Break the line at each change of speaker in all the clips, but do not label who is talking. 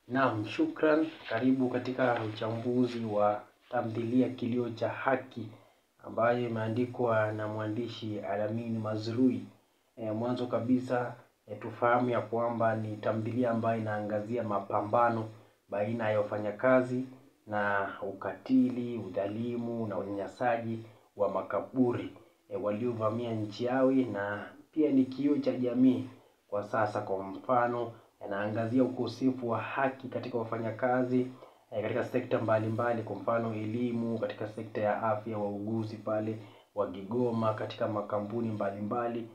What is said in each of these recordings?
Naam, shukran. Karibu katika uchambuzi wa tamthilia Kilio cha Haki ambayo imeandikwa na mwandishi Alamin Mazrui. Mwanzo kabisa tufahamu ya kwamba ni tamthilia ambayo inaangazia mapambano baina ya wafanyakazi na ukatili, udhalimu na unyanyasaji wa makaburi waliovamia nchi yao, na pia ni kioo cha jamii kwa sasa. Kwa mfano, yanaangazia ukosefu wa haki katika wafanyakazi katika sekta mbalimbali, kwa mfano elimu, katika sekta ya afya, wauguzi pale wakigoma katika makampuni mbalimbali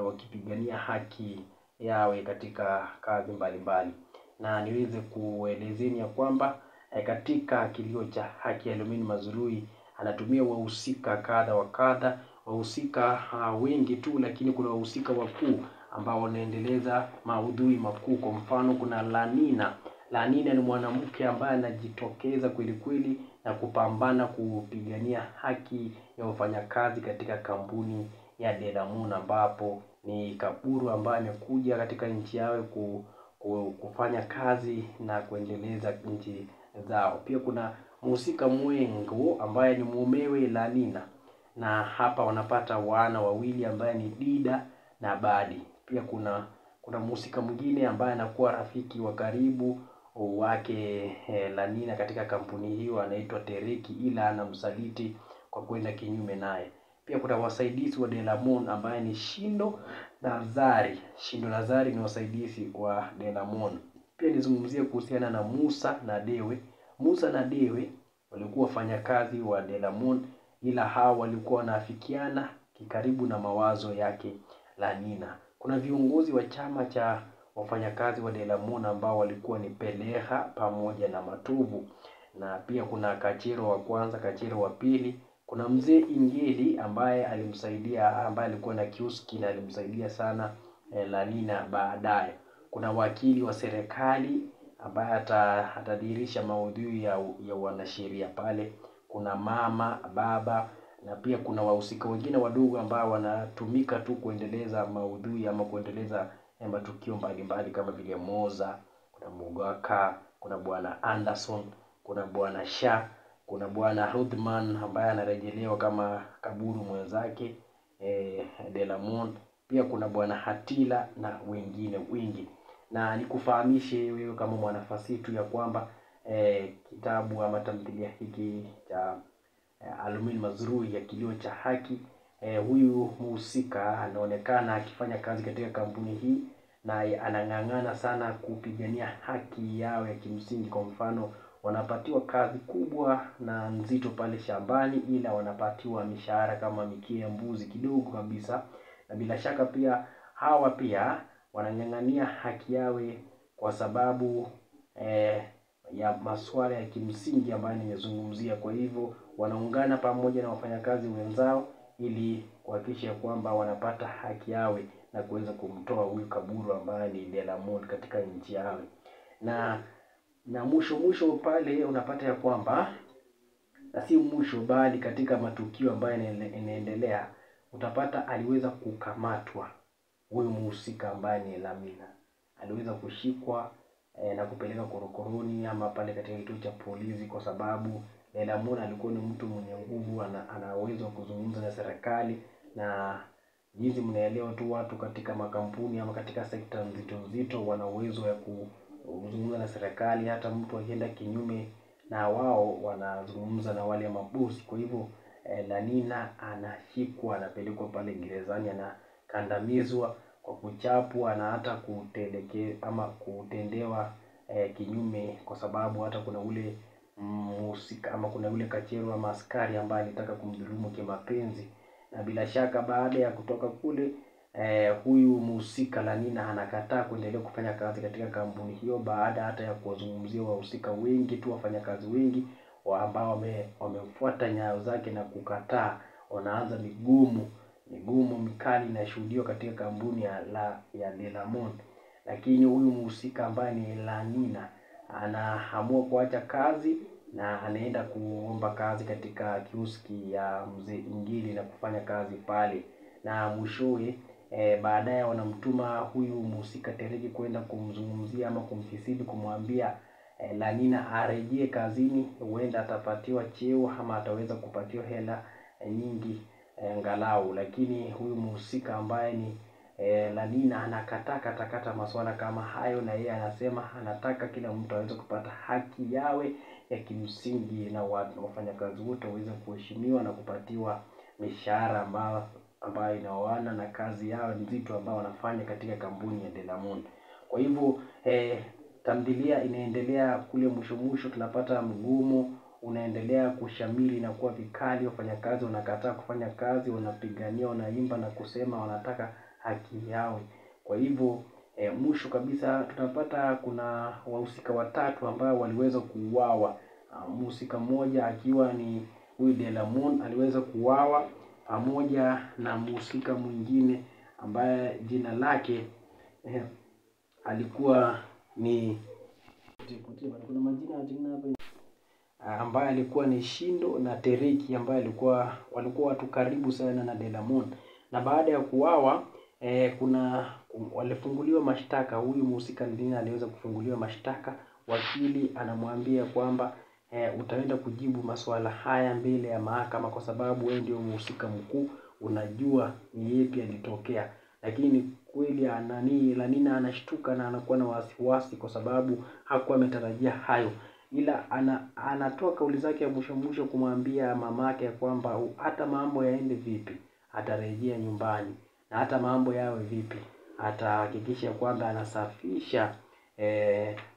wakipigania haki yao katika kazi mbalimbali. Na niweze kuelezeni ya kwamba katika Kilio cha Haki, Alamin Mazrui anatumia wahusika kadha wa kadha, wahusika wengi tu, lakini kuna wahusika wakuu ambao wanaendeleza maudhui makuu. Kwa mfano, kuna Lanina. Lanina ni mwanamke ambaye anajitokeza kweli kweli na kupambana kupigania haki ya wafanyakazi katika kampuni ya Delamon, ambapo ni kaburu ambaye amekuja katika nchi yao kufanya kazi na kuendeleza nchi zao. Pia kuna mhusika Mwengo ambaye ni mumewe Lanina, na hapa wanapata wana wawili ambaye ni Dida na Badi. Pia kuna mhusika mwingine ambaye anakuwa rafiki wa karibu wake Lanina katika kampuni hiyo, anaitwa Tereki, ila anamsaliti kwa kwenda kinyume naye. Pia kuna wasaidizi wa Delamon ambaye ni Shindo na Zari. Shindo na Zari ni wasaidizi wa Delamon. Pia nizungumzie kuhusiana na Musa na Dewe. Musa na Dewe walikuwa wafanyakazi wa Delamon, ila hao walikuwa wanaafikiana kikaribu na mawazo yake Lanina. Kuna viongozi wa chama cha wafanyakazi wa Delamon ambao walikuwa ni Peleha pamoja na Matuvu. Na pia kuna Kachero wa kwanza, Kachero wa pili. Kuna mzee Ingeli ambaye alimsaidia, ambaye alikuwa na kioski na alimsaidia sana Lanina baadaye. Kuna wakili wa serikali ambaye atadhihirisha maudhui ya wanasheria pale. Kuna mama, baba, na pia kuna wahusika wengine wadogo ambao wanatumika tu kuendeleza maudhui ama kuendeleza matukio mbalimbali kama vile Moza, kuna Mugaka, kuna bwana Anderson, kuna bwana Shah, kuna bwana Rudman ambaye anarejelewa kama kaburu mwenzake Delamon. Pia kuna bwana Hatila na wengine wengi. Na nikufahamishe wewe kama mwanafasitu ya kwamba kitabu ama tamthilia hiki cha Alamin Mazrui ya Kilio cha Haki, huyu mhusika anaonekana akifanya kazi katika kampuni hii na anang'ang'ana sana kupigania haki yao ya kimsingi. Kwa mfano, wanapatiwa kazi kubwa na nzito pale shambani, ila wanapatiwa mishahara kama mikia mbuzi kidogo kabisa. Na bila shaka pia hawa pia wanang'ang'ania haki yao kwa sababu ya masuala ya kimsingi ambayo nimezungumzia. Kwa hivyo wanaungana pamoja na wafanyakazi wenzao ili kuhakikisha kwamba wanapata haki yao na kuweza kumtoa huyu kaburu ambaye ni Delamon katika nchi yao. Na mwisho pale unapata ya kwamba, na si mwisho bali katika matukio ambayo inaendelea, utapata aliweza kukamatwa huyu mhusika ambaye ni Lamina. Aliweza kushikwa na kupeleka korokoroni ama pale katika kituo cha polisi, kwa sababu Delamon alikuwa ni mtu mwenye nguvu, ana uwezo wa kuzungumza na serikali. Na jinsi mnaelewa tu, watu katika makampuni ama katika sekta nzito wana uwezo wa kuzungumza na serikali. Hata mtu akienda kinyume na wao wanazungumza na wale mabosi. Kwa hivyo Lanina anashikwa, anapelekwa pale gerezani, anakandamizwa kwa kuchapwa na hata kutendewa kinyume, kwa sababu hata kuna ule mhusika ama kuna ule Kachero ama askari ambaye alitaka kumdhulumu kimapenzi. Na bila shaka baada ya kutoka kule huyu mhusika Lanina anakataa kuendelea kufanya kazi katika kampuni hiyo, baada hata ya kuwazungumzia wahusika wengi tu, wafanyakazi wengi ambao wamefuata nyayo zake na kukataa. Wanaanza migumu mikali inashuhudiwa katika kampuni ya Delamon. Lakini huyu mhusika ambaye ni Lanina anaamua kuacha kazi na anaenda kuomba kazi katika kioski ya mzee Ingili na kufanya kazi pale. Na mwishowe baadaye wanamtuma huyu mhusika Tereki kwenda kumzungumzia ama kumfisidi, kumwambia La Nina arejee kazini, huenda atapatiwa cheo ama ataweza kupatiwa hela nyingi angalau. Lakini huyu mhusika ambaye ni La Nina anakataa masuala kama hayo, na yeye anasema anataka kila mtu aweze kupata haki yawe ya kimsingi, na wafanyakazi wote waweze kuheshimiwa na kupatiwa mishahara ambayo inaoana na kazi yao nzito ambao wanafanya katika kampuni ya Delamon. Kwa hivyo tamthilia inaendelea kule mwisho tunapata mgumo unaendelea kushamiri na kuwa vikali. Wafanyakazi wanakataa kufanya kazi, wanapigania, wanaimba na kusema wanataka haki yao. Kwa hivyo mwisho kabisa tunapata kuna wahusika watatu ambao waliweza kuuawa. Mhusika mmoja akiwa ni huyu Delamon aliweza kuuawa, pamoja na mhusika mwingine ambaye jina lake alikuwa ni kuna majina ambaye alikuwa ni Shindo na Tereki, ambaye walikuwa watu karibu sana na Delamon. Na baada ya kuuawa walifunguliwa mashtaka. Huyu mhusika mwingine aliweza kufunguliwa mashtaka. Wakili anamwambia kwamba utaenda kujibu masuala haya mbele ya mahakama, kwa sababu wewe ndio mhusika mkuu, unajua ni yapi yalitokea. Lakini kweli La Nina anashtuka na anakuwa na wasiwasi, kwa sababu hakuwa ametarajia hayo. Ila anatoa kauli zake ya mwisho kumwambia mamake kwamba hata mambo yaende vipi atarejea nyumbani, na hata mambo yawe vipi atahakikisha kwamba anasafisha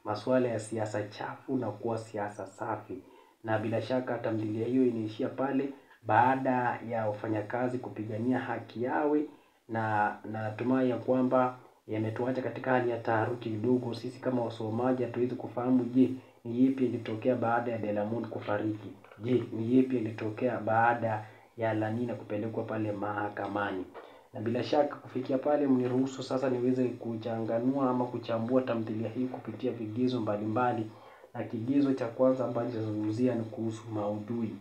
masuala ya siasa chafu na kuwa siasa safi. Na bila shaka tamthilia hiyo inaishia pale baada ya wafanyakazi kupigania haki yawe, na natumai ya kwamba yametuacha katika hali ya taharuki kidogo. Sisi kama wasomaji hatuwezi kufahamu, je, ni yapi ilitokea baada ya Delamon kufariki? Je, ni yapi ilitokea baada ya La Nina kupelekwa pale mahakamani? Na bila shaka kufikia pale, mniruhusu sasa niweze kuchanganua ama kuchambua tamthilia hii kupitia vigezo mbalimbali. Na kigezo cha kwanza ambacho nazungumzia ni kuhusu maudhui.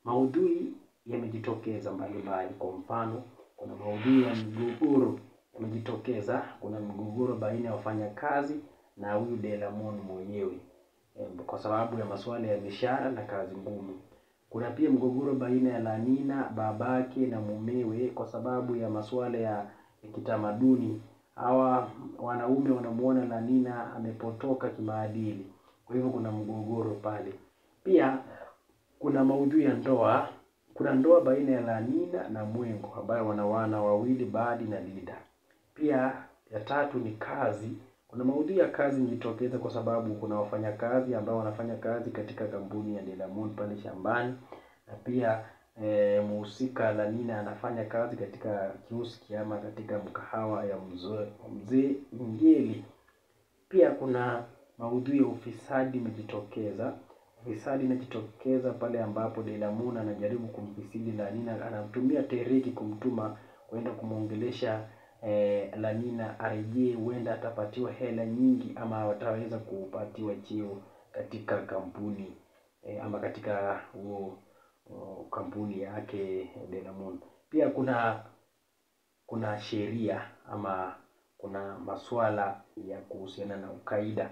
Maudhui yamejitokeza mbalimbali. Kwa mfano, kuna maudhui ya migogoro yamejitokeza. Kuna mgogoro baina ya wafanyakazi na huyu Delamon mwenyewe kwa sababu ya masuala ya mishahara na kazi ngumu. Kuna pia mgogoro baina ya La Nina, babake na mumewe, kwa sababu ya masuala ya kitamaduni. Hawa wanaume wanamuona La Nina amepotoka kimaadili. Kwa hivyo kuna mgogoro pale. Pia kuna maudhui ya ndoa. Kuna ndoa baina ya La Nina na Mwengo ambayo wana wana wawili, Badi na Lida. Pia ya tatu ni kazi. Kuna maudhui ya kazi jitokeza, kwa sababu kuna wafanyakazi ambao wanafanya kazi katika kampuni ya Delamon pale shambani. Na pia mhusika La Nina anafanya kazi katika kioski ama katika mkahawa ya mzee Ngeli. Pia kuna maudhui ya ufisadi imejitokeza. Ufisadi inajitokeza pale ambapo Delamon anajaribu kumfisidi La Nina, anamtumia Tereki kumtuma kwenda kumuongelesha La Nina arejee, huenda atapatiwa hela nyingi ama wataweza kupatiwa cheo katika kampuni ama katika kampuni yake Delamon. Pia kuna sheria ama kuna masuala ya kuhusiana na ukaida.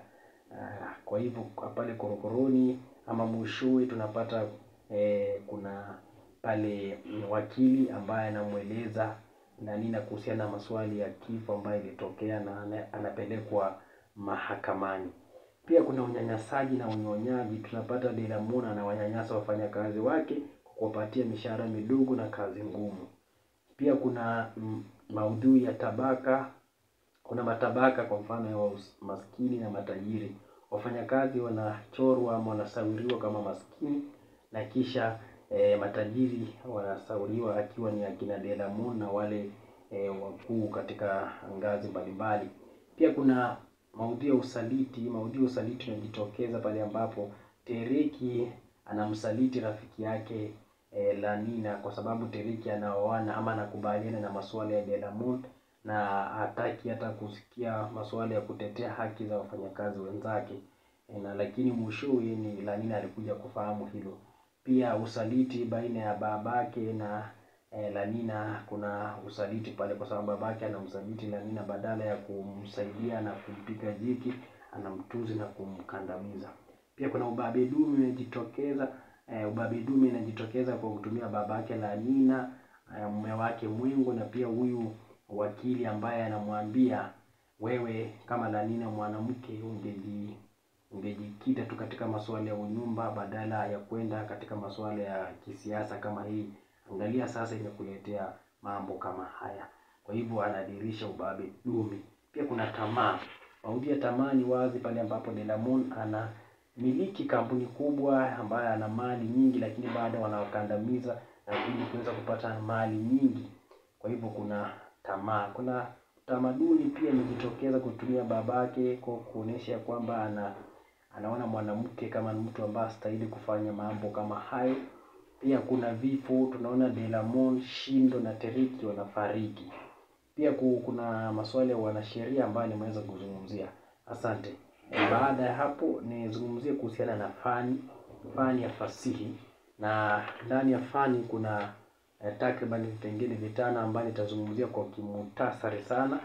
Kwa hivyo pale korokoroni ama mwishowe tunapata kuna pale wakili ambaye anamueleza La Nina kuhusiana na maswali ya kifo ambayo ilitokea, na anapelekwa mahakamani. Pia kuna unyanyasaji na unyonyaji. Tunapata Delamon anawanyanyasa wafanyakazi wake kuwapatia mishahara midogo na kazi ngumu. Pia kuna maudhui ya tabaka. Kuna matabaka, kwa mfano ya maskini na matajiri. Wafanyakazi wanachorwa ama wanasawiriwa kama maskini, na kisha matajiri wanasawiriwa akiwa ni akina Delamon na wale wakuu katika ngazi mbalimbali. Pia kuna maudhui ya usaliti. Maudhui ya usaliti yanajitokeza pale ambapo Tereki anamsaliti rafiki yake La Nina, kwa sababu Tereki anaoana ama anakubaliana na masuala ya Delamon na hataki hata kusikia masuala ya kutetea haki za wafanyakazi wenzake. Na lakini mwishowe ni La Nina alikuja kufahamu hilo. Pia usaliti baina ya babake na La Nina. Kuna usaliti pale kwa sababu babake anamsaliti La Nina, badala ya kumsaidia na kumpiga jeki anamtuzi na kumkandamiza. Pia kuna ubabe dume unajitokeza. Ubabe dume inajitokeza kwa kutumia babake La Nina, mume wake Mwingu, na pia huyu wakili ambaye anamwambia wewe kama La Nina mwanamke ungejikita tu katika masuala ya unyumba badala ya kwenda katika masuala ya kisiasa kama hii. Angalia sasa imekuletea mambo kama haya. Kwa hivyo anadhihirisha ubabe dume. Pia kuna tamaa. Maudhi ya tamaa ni wazi pale ambapo Delamon ana miliki kampuni kubwa ambaye ana mali nyingi, lakini bado wanawakandamiza na ili kuweza kupata mali nyingi. Kwa hivyo kuna tamaa. Kuna tamaduni pia imejitokeza kutumia babake kwa kuonesha kwamba anaona mwanamke kama mtu ambaye hastahili kufanya mambo kama hayo. Pia kuna vifo, tunaona Delamon, Shindo na Teriki wanafariki. Pia kuna maswali ya wanasheria ambayo nimeweza kuzungumzia. Asante. Baada ya hapo nizungumzie kuhusiana na fani ya fasihi, na ndani ya fani kuna takriban vipengele vitano ambayo nitazungumzia kwa kimuhtasari sana.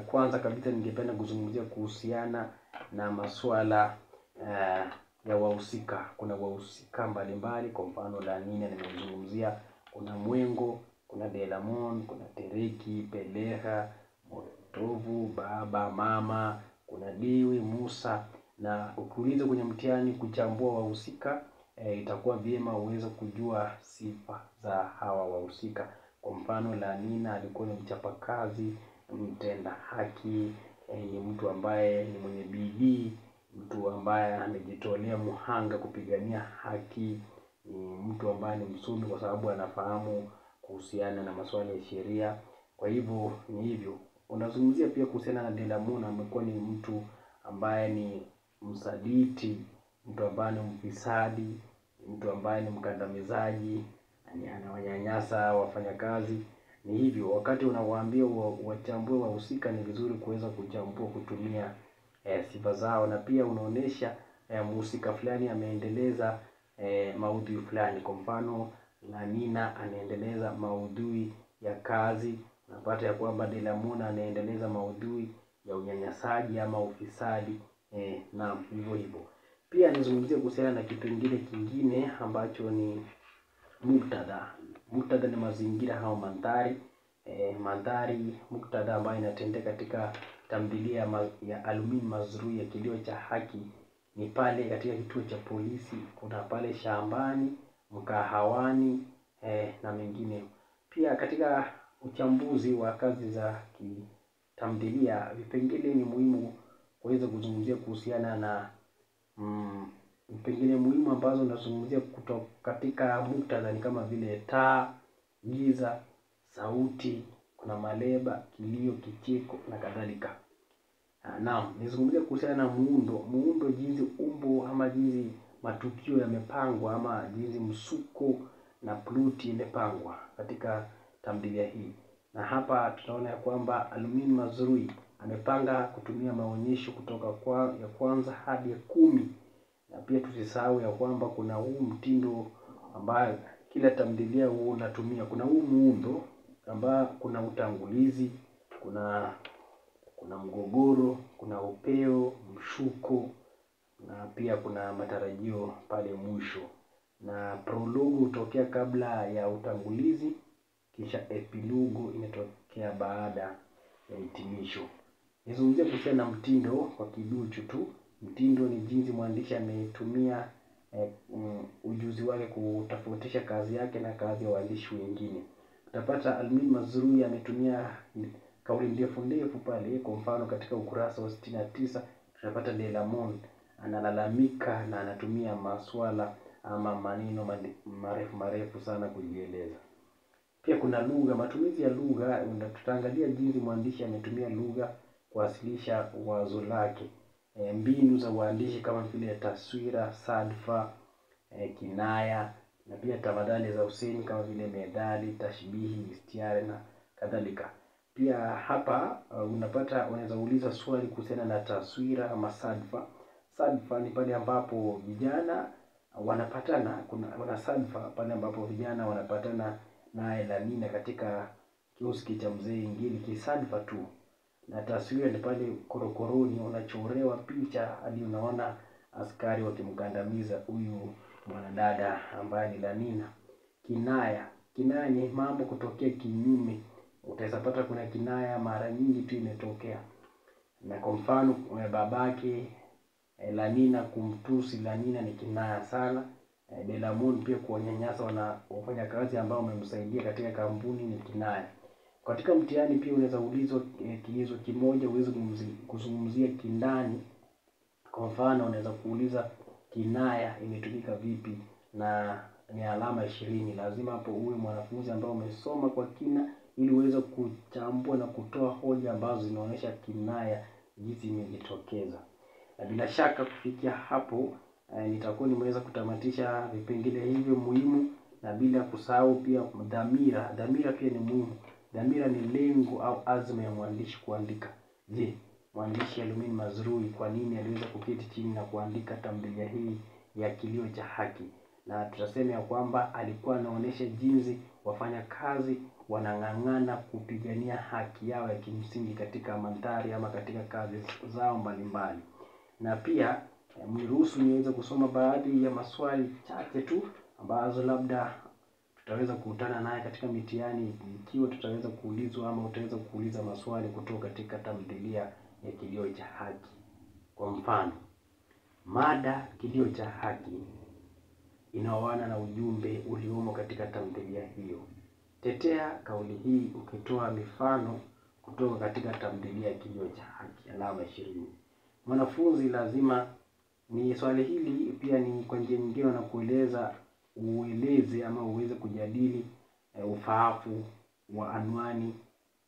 Kwanza kabisa ningependa kuzungumzia kuhusiana na masuala ya wahusika. Kuna wahusika mbalimbali, kwa mfano La Nina nimezungumzia, kuna Mwengo, kuna Delamon, kuna Tereki, Peleha, Motovu, baba, mama, kuna Dewi, Musa. Na ukiuliza kwenye mtihani kuchambua wahusika, itakuwa vyema uweze kujua sifa za hawa wahusika. Kwa mfano La Nina alikuwa ni mchapakazi, mtenda haki, ni mtu ambaye ni mwenye bidii, mtu ambaye amejitolea muhanga kupigania haki, ni mtu ambaye ni msomi kwa sababu anafahamu kuhusiana na masuala ya sheria. Kwa hivyo ni hivyo. Unazungumzia pia kuhusiana na Delamon, amekuwa ni mtu ambaye ni msaliti, mtu ambaye ni mfisadi, mtu ambaye ni mkandamizaji, anawanyanyasa wafanyakazi. Ni hivyo, wakati unawaambia wachambue wahusika, ni vizuri kuweza kuchambua kutumia sifa zao, na pia unaonesha mhusika fulani ameendeleza maudhui fulani. Kwa mfano La Nina anaendeleza maudhui ya kazi, unapata ya kwamba Delamon anaendeleza maudhui ya unyanyasaji ama ufisadi, na hivyo hivyo. Pia nizungumzie kuhusiana na kipengele kingine ambacho ni muktadha. Muktadha ni mazingira au mandhari. Mandhari, muktadha ambayo inatendeka katika tamthilia ya Almin Mazrui ya Kilio cha Haki ni pale katika kituo cha polisi, kuna pale shambani, mkahawani, na mengine. Pia katika uchambuzi wa kazi za kitamthilia, vipengele ni muhimu kuweza kuzungumzia kuhusiana na vipengele muhimu ambazo nazungumzia kutoka katika muktadha ni kama vile taa, giza, sauti, kuna maleba, kilio, kicheko na kadhalika. Naam, nizungumzie kuhusiana na muundo, jinsi umbo ama jinsi matukio yamepangwa ama jinsi msuko na ploti imepangwa katika tamthilia hii. Na hapa tunaona ya kwamba Almin Mazrui amepanga kutumia maonyesho kutoka ya kwanza hadi ya 10. Na pia tusisahau ya kwamba kuna huu mtindo ambayo kila tamthilia huo unatumia. Kuna huu muundo ambao kuna utangulizi, kuna mgogoro, kuna upeo, mshuko, na pia kuna matarajio pale mwisho. Na prologu hutokea kabla ya utangulizi, kisha epilogu inatokea baada ya hitimisho. Nizungumzie kuhusiana na mtindo kwa kiduchu tu. Mtindo ni jinsi mwandishi ametumia ujuzi wake kutofautisha kazi yake na kazi ya waandishi wengine. Utapata Almin Mazrui ametumia kauli ndefu pale. Kwa mfano katika ukurasa wa 69 tutapata Delamon analalamika na anatumia maswala ama maneno marefu sana kujieleza. Pia kuna lugha, matumizi ya lugha, tutaangalia jinsi mwandishi ametumia lugha kuwasilisha wazo lake. Mbinu za uandishi kama vile taswira, sadfa, kinaya, na pia tafadhali za usemi kama vile methali, tashbihi, istiari na kadhalika. Pia hapa unaweza uliza swali kuhusiana na taswira ama sadfa. Sadfa ni pale ambapo vijana wanapatana, kuna sadfa pale ambapo vijana wanapatana naye La Nina katika kioski cha mzee Ngili kisadfa tu. Na taswira ni pale korokoroni unachorewa picha hadi unaona askari wakimgandamiza huyu mwanadada ambaye ni Lanina. Kinaya ni mambo kutokea kinyume. Utaweza pata kuna kinaya mara nyingi tu imetokea. Na kwa mfano babake Lanina kumtusi Lanina ni kinaya sana. Delamon pia kuwanyanyasa wafanya kazi ambao wamemsaidia katika kampuni ni kinaya. Katika mtihani pia unaweza ulizwa kigezo kimoja uweze kuzungumzia kindani. Kwa mfano unaweza kuuliza kinaya imetumika vipi na ni alama 20. Lazima hapo uwe mwanafunzi ambao umesoma kwa kina ili uweze kuchambua na kutoa hoja ambazo zinaonyesha kinaya jinsi imejitokeza. Na bila shaka kufikia hapo nitakuwa nimeweza kutamatisha vipengele hivyo muhimu, na bila kusahau pia dhamira. Dhamira pia ni muhimu. Dhamira ni lengo au azma ya mwandishi kuandika. Je, mwandishi Al-Amin Mazrui kwa nini aliweza kuketi chini na kuandika tamthilia hii ya Kilio cha Haki? Na tutasema ya kwamba alikuwa anaonesha jinsi wafanya kazi wanang'ang'ana kupigania haki yao ya kimsingi katika mandhari ama katika kazi zao mbalimbali. Na pia mniruhusu niweze kusoma baadhi ya maswali chache tu ambazo labda tutaweza kukutana naye katika mitihani, ikiwa tutaweza kuulizwa ama utaweza kuuliza maswali kutoka katika tamthilia ya Kilio cha Haki. Kwa mfano, mada Kilio cha Haki inaoana na ujumbe uliomo katika tamthilia hiyo. Tetea kauli hii ukitoa mifano kutoka katika tamthilia ya Kilio cha Haki, alama 20. Mwanafunzi lazima ni swali hili pia ni kwa njia nyingine na kueleza ueleze ama uweze kujadili ufahamu wa anwani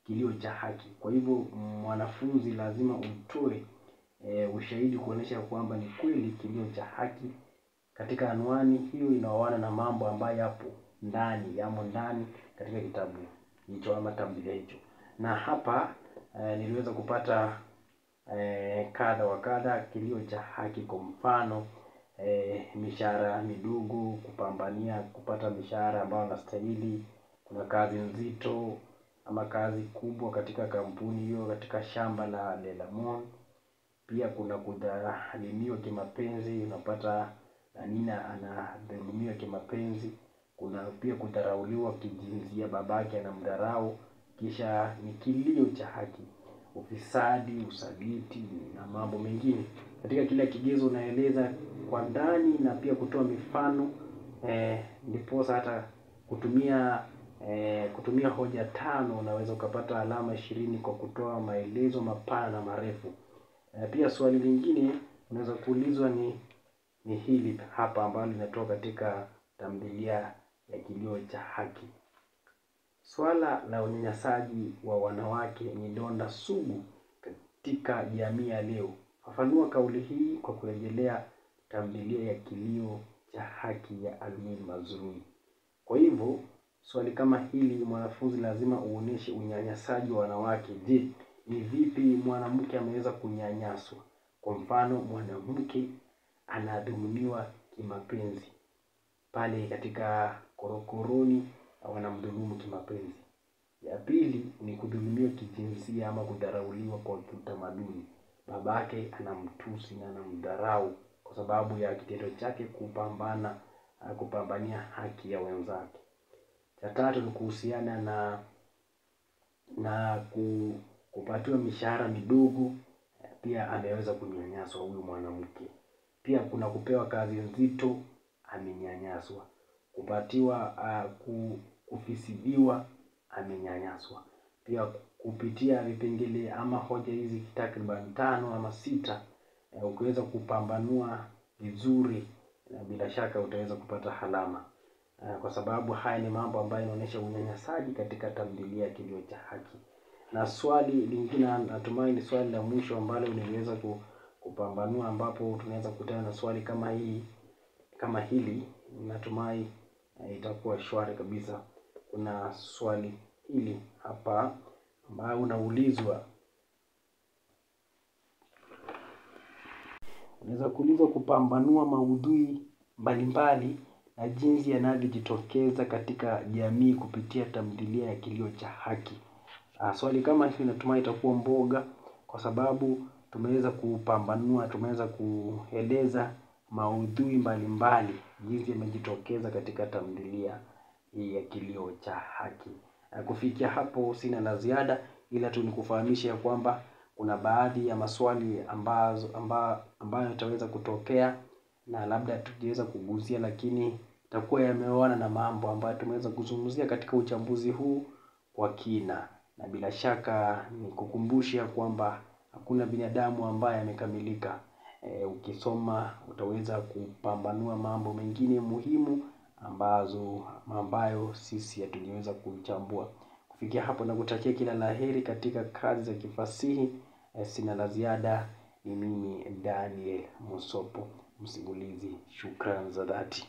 Kilio cha Haki. Kwa hivyo mwanafunzi lazima utoe ushahidi kuonesha kwamba ni kweli kilio cha haki katika anwani hiyo inaoana na mambo ambayo yapo ndani katika kitabu hicho ama tamthilia hicho. Na hapa niliweza kupata kadha wa kadha kilio cha haki. Kwa mfano mishahara midogo, kupambania kupata mishahara ambayo anastahili, kuna kazi nzito ama kazi kubwa katika kampuni hiyo, katika shamba la Delamon. Pia kuna kudhalimiwa kimapenzi, unapata Lanina anadhalimiwa kimapenzi. Kuna pia kudharauliwa kijinsia, babake anamdharau. Kisha ni kilio cha haki, ufisadi, usaliti na mambo mengine. Katika kila kigezo unaeleza kwa ndani na pia kutoa mifano, ndipo hata kutumia hoja 5 unaweza ukapata alama 20 kwa kutoa maelezo mapana na marefu. Pia swali lingine unaweza kuulizwa ni hili hapa ambalo linatoka katika tamthilia ya Kilio cha Haki. Swala la unyanyasaji wa wanawake ni donda sugu katika jamii ya leo. Fafanua kauli hii kwa kurejelea tamthilia ya Kilio cha Haki ya Al-Amin Mazrui. Kwa hivyo swali kama hili mwanafunzi lazima uoneshe unyanyasaji wa wanawake. Je, ni vipi mwanamke ameweza kunyanyaswa? Kwa mfano mwanamke anadhulumiwa kimapenzi. Pale katika korokoroni wanamdhulumu kimapenzi. Ya pili ni kudhulumiwa kijinsia ama kudharauliwa kwa utamaduni. Babake anamtusi na anamdharau kwa sababu ya kitendo chake kupambania haki ya wenzake. Cha tatu ni kuhusiana na kupatiwa mishahara midogo, pia ameweza kunyanyaswa huyu mwanamke. Pia kuna kupewa kazi nzito, amenyanyaswa. Kupatiwa kufisidiwa, amenyanyaswa. Pia kupitia vipengele ama hoja hizi takriban 5 ama 6, ukiweza kupambanua vizuri bila shaka utaweza kupata alama. Kwa sababu haya ni mambo ambayo yanaonyesha unyanyasaji katika tamthilia ya Kilio cha Haki. Na swali lingine natumai ni swali la mwisho ambalo nimeweza kupambanua, ambapo tunaweza kukutana na swali kama hili. Natumai itakuwa shwari kabisa. Kuna swali hili hapa ambao unaulizwa, unaweza kuulizwa kupambanua maudhui mbalimbali na jinsi yanavyojitokeza katika jamii kupitia tamthilia ya Kilio cha Haki. Swali kama hili natumai itakuwa mboga, kwa sababu tumeweza kupambanua, tumeweza kueleza maudhui mbalimbali jinsi yamejitokeza katika tamthilia hii ya Kilio cha Haki. Kufikia hapo sina la ziada, ila tu nikufahamisha ya kwamba kuna baadhi ya maswali ambayo yataweza kutokea na labda tujaweza kugusia, lakini itakuwa yameoana na mambo ambayo tumeweza kuzungumzia katika uchambuzi huu kwa kina. Na bila shaka nikukumbusha kwamba hakuna binadamu ambaye amekamilika. Ukisoma utaweza kupambanua mambo mengine muhimu ambayo sisi hatujaweza kuchambua. Kufikia hapo nakutakia kila laheri katika kazi za kifasihi. Sina la ziada. Ni mimi Daniel Musopo, msimulizi. Shukrani za dhati.